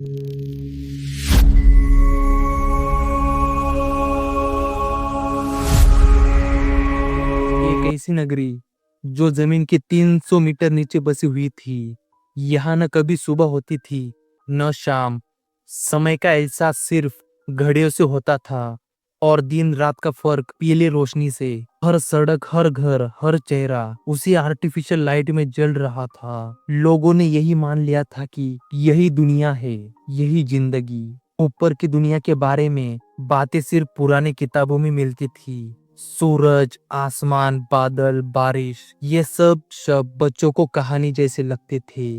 एक ऐसी नगरी जो जमीन के 300 मीटर नीचे बसी हुई थी। यहाँ न कभी सुबह होती थी न शाम। समय का एहसास सिर्फ घड़ियों से होता था और दिन रात का फर्क पीली रोशनी से। हर सड़क, हर घर, हर चेहरा उसी आर्टिफिशियल लाइट में जल रहा था। लोगों ने यही मान लिया था कि यही दुनिया है, यही जिंदगी। ऊपर की दुनिया के बारे में बातें सिर्फ पुरानी किताबों में मिलती थी। सूरज, आसमान, बादल, बारिश, ये सब शब्द बच्चों को कहानी जैसे लगते थे।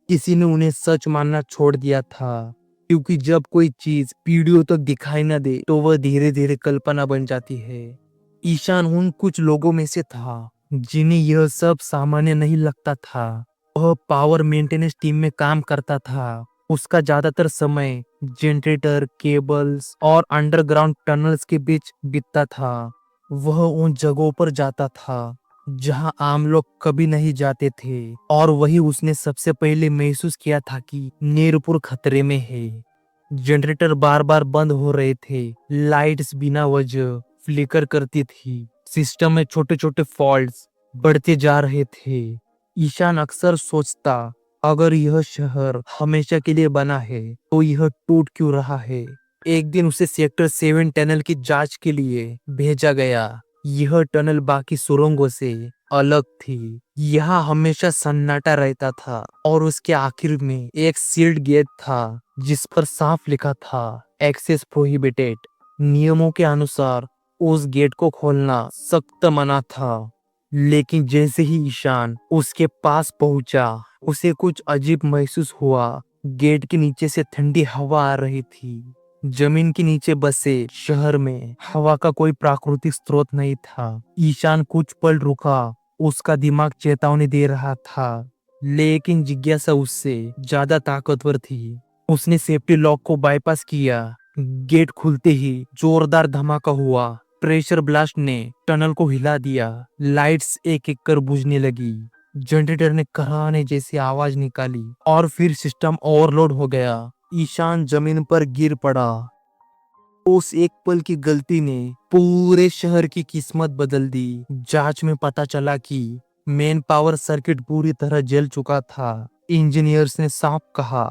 किसी ने उन्हें सच मानना छोड़ दिया था, क्योंकि जब कोई चीज पीढ़ियों तक दिखाई न दे तो वह धीरे धीरे कल्पना बन जाती है। ईशान उन कुछ लोगों में से था जिन्हें यह सब सामान्य नहीं लगता था। वह पावर मेंटेनेंस टीम में काम करता था। उसका ज्यादातर समय जनरेटर, केबल्स और अंडरग्राउंड टनल्स के बीच बीतता था। वह उन जगहों पर जाता था जहां आम लोग कभी नहीं जाते थे, और वही उसने सबसे पहले महसूस किया था कि नीरपुर खतरे में है। जनरेटर बार बार बंद हो रहे थे, लाइट्स बिना वजह फ्लिकर करती थी, सिस्टम में छोटे छोटे फॉल्ट्स बढ़ते जा रहे थे। ईशान अक्सर सोचता, अगर यह शहर हमेशा के लिए बना है तो यह टूट क्यों रहा है। एक दिन उसे सेक्टर 7 टनल की जांच के लिए भेजा गया। यह टनल बाकी सुरंगों से अलग थी। यहाँ हमेशा सन्नाटा रहता था और उसके आखिर में एक सील्ड गेट था जिस पर साफ लिखा था, एक्सेस प्रोहिबिटेड। नियमों के अनुसार उस गेट को खोलना सख्त मना था। लेकिन जैसे ही ईशान उसके पास पहुंचा, उसे कुछ अजीब महसूस हुआ। गेट के नीचे से ठंडी हवा आ रही थी। जमीन के नीचे बसे शहर में हवा का कोई प्राकृतिक स्रोत नहीं था। ईशान कुछ पल रुका, उसका दिमाग चेतावनी दे रहा था, लेकिन जिज्ञासा उससे ज्यादा ताकतवर थी। उसने सेफ्टी लॉक को बाईपास किया। गेट खुलते ही जोरदार धमाका हुआ। प्रेशर ब्लास्ट ने टनल को हिला दिया। लाइट्स एक एक कर बुझने लगी। जनरेटर ने कराने जैसी आवाज निकाली और फिर सिस्टम ओवरलोड हो गया। ईशान जमीन पर गिर पड़ा। उस एक पल की गलती ने पूरे शहर की किस्मत बदल दी। जांच में पता चला कि मेन पावर सर्किट पूरी तरह जल चुका था। इंजीनियर्स ने साफ कहा,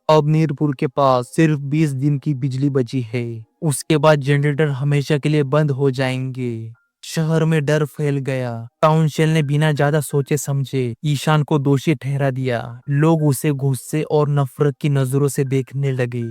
अब नीरपुर के पास सिर्फ 20 दिन की बिजली बची है। उसके बाद जनरेटर हमेशा के लिए बंद हो जाएंगे। शहर में डर फैल गया। काउंसिल ने बिना ज्यादा सोचे समझे ईशान को दोषी ठहरा दिया। लोग उसे गुस्से और नफरत की नजरों से देखने लगे।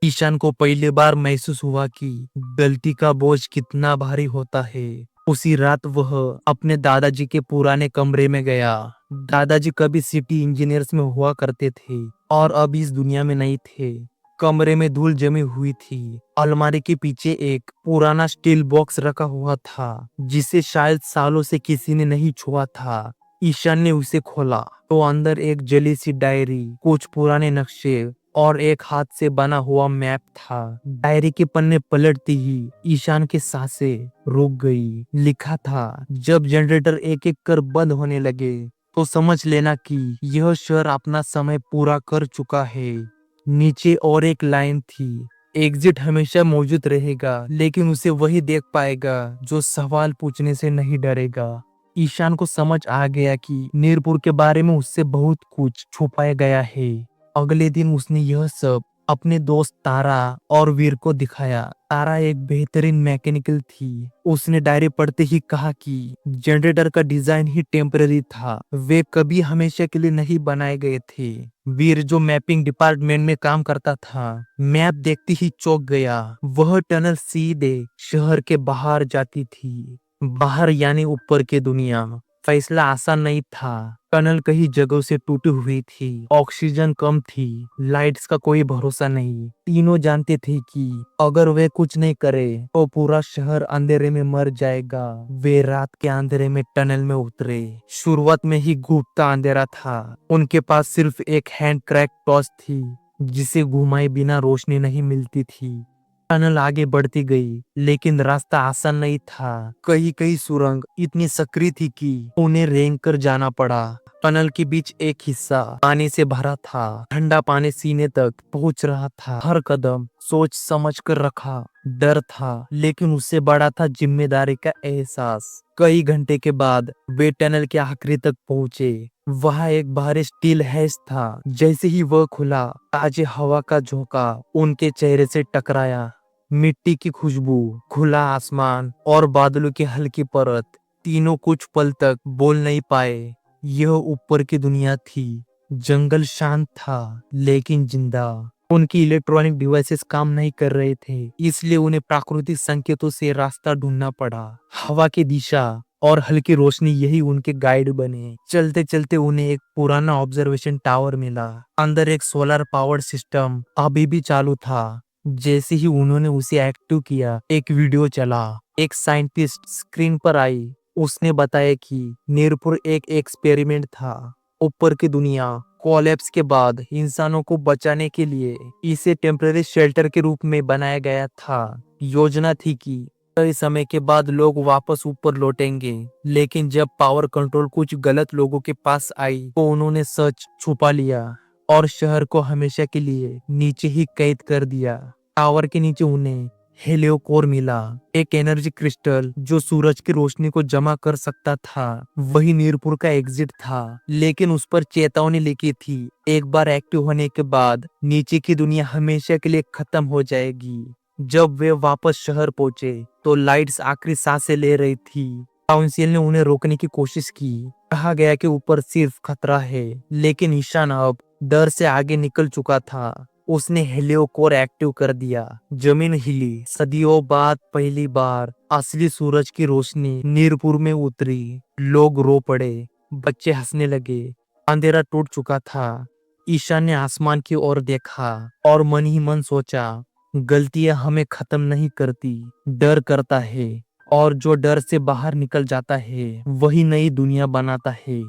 ईशान को पहली बार महसूस हुआ कि गलती का बोझ कितना भारी होता है। उसी रात वह अपने दादाजी के पुराने कमरे में गया। दादाजी कभी सिटी इंजीनियर्स में हुआ करते थे और अब इस दुनिया में नहीं थे। कमरे में धूल जमी हुई थी। अलमारी के पीछे एक पुराना स्टील बॉक्स रखा हुआ था, जिसे शायद सालों से किसी ने नहीं छुआ था। ईशान ने उसे खोला तो अंदर एक जली सी डायरी, कुछ पुराने नक्शे और एक हाथ से बना हुआ मैप था। डायरी के पन्ने पलटती ही ईशान की सांसें रुक गई। लिखा था, जब जनरेटर एक एक कर बंद होने लगे तो समझ लेना कि यह शहर अपना समय पूरा कर चुका है। नीचे और एक लाइन थी, एग्जिट हमेशा मौजूद रहेगा, लेकिन उसे वही देख पाएगा जो सवाल पूछने से नहीं डरेगा। ईशान को समझ आ गया कि नीरपुर के बारे में उससे बहुत कुछ छुपाया गया है। अगले दिन उसने यह सब अपने दोस्त तारा और वीर को दिखाया। तारा एक बेहतरीन मैकेनिकल थी। उसने डायरी पढ़ते ही कहा कि जनरेटर का डिजाइन ही टेम्पररी था, वे कभी हमेशा के लिए नहीं बनाए गए थे। वीर जो मैपिंग डिपार्टमेंट में काम करता था, मैप देखते ही चौंक गया। वह टनल सीधे शहर के बाहर जाती थी। बाहर यानी ऊपर की दुनिया। फैसला आसान नहीं था। टनल कई जगहों से टूटी हुई थी, ऑक्सीजन कम थी, लाइट्स का कोई भरोसा नहीं। तीनों जानते थे कि अगर वे कुछ नहीं करे तो पूरा शहर अंधेरे में मर जाएगा। वे रात के अंधेरे में टनल में उतरे। शुरुआत में ही गुप्ता अंधेरा था। उनके पास सिर्फ एक हैंड क्रैक टॉर्च थी, जिसे घुमाए बिना रोशनी नहीं मिलती थी। टनल आगे बढ़ती गई, लेकिन रास्ता आसान नहीं था। कई कई सुरंग इतनी सक्रिय थी कि उन्हें रेंग कर जाना पड़ा। टनल के बीच एक हिस्सा पानी से भरा था। ठंडा पानी सीने तक पहुंच रहा था। हर कदम सोच समझ कर रखा। डर था, लेकिन उससे बड़ा था जिम्मेदारी का एहसास। कई घंटे के बाद वे टनल के आखिरी तक पहुंचे। वहां एक भारी स्टील हैच था। जैसे ही वह खुला, ताजे हवा का झोंका उनके चेहरे से टकराया। मिट्टी की खुशबू, खुला आसमान और बादलों की हल्की परत, तीनों कुछ पल तक बोल नहीं पाए। यह ऊपर की दुनिया थी। जंगल शांत था, लेकिन जिंदा। उनकी इलेक्ट्रॉनिक डिवाइसेस काम नहीं कर रहे थे, इसलिए उन्हें प्राकृतिक संकेतों से रास्ता ढूंढना पड़ा। हवा की दिशा और हल्की रोशनी यही उनके गाइड बने। चलते चलते उन्हें एक पुराना ऑब्जर्वेशन टावर मिला। अंदर एक सोलर पावर्ड सिस्टम अभी भी चालू था। जैसे ही उन्होंने उसे एक्टिव किया, एक वीडियो चला। एक साइंटिस्ट स्क्रीन पर आई। उसने बताया कि नीरपुर एक एक्सपेरिमेंट था। ऊपर की दुनिया कोलैप्स के बाद इंसानों को बचाने के लिए इसे टेम्पररी शेल्टर के रूप में बनाया गया था। योजना थी कि कई समय के बाद लोग वापस ऊपर लौटेंगे, लेकिन जब पावर कंट्रोल कुछ गलत लोगों के पास आई तो उन्होंने सच छुपा लिया और शहर को हमेशा के लिए नीचे ही कैद कर दिया। टावर के नीचे उन्हें हेलियोकोर मिला, एक एनर्जी क्रिस्टल जो सूरज की रोशनी को जमा कर सकता था। वही नीरपुर का एग्जिट था, लेकिन उस पर चेतावनी लिखी थी, एक बार एक्टिव होने के बाद नीचे की दुनिया हमेशा के लिए खत्म हो जाएगी। जब वे वापस शहर पहुंचे तो लाइट्स आखिरी सांसें ले रही थी। काउंसिल ने उन्हें रोकने की कोशिश की। कहा गया कि ऊपर सिर्फ खतरा है, लेकिन ईशान अब डर से आगे निकल चुका था। उसने हेलियोकोर एक्टिव कर दिया। जमीन हिली। सदियों बाद पहली बार असली सूरज की रोशनी नीरपुर में उतरी। लोग रो पड़े, बच्चे हंसने लगे। अंधेरा टूट चुका था। ईशान ने आसमान की ओर देखा और मन ही मन सोचा, गलतियां हमें खत्म नहीं करती, डर करता है। और जो डर से बाहर निकल जाता है, वही नई दुनिया बनाता है।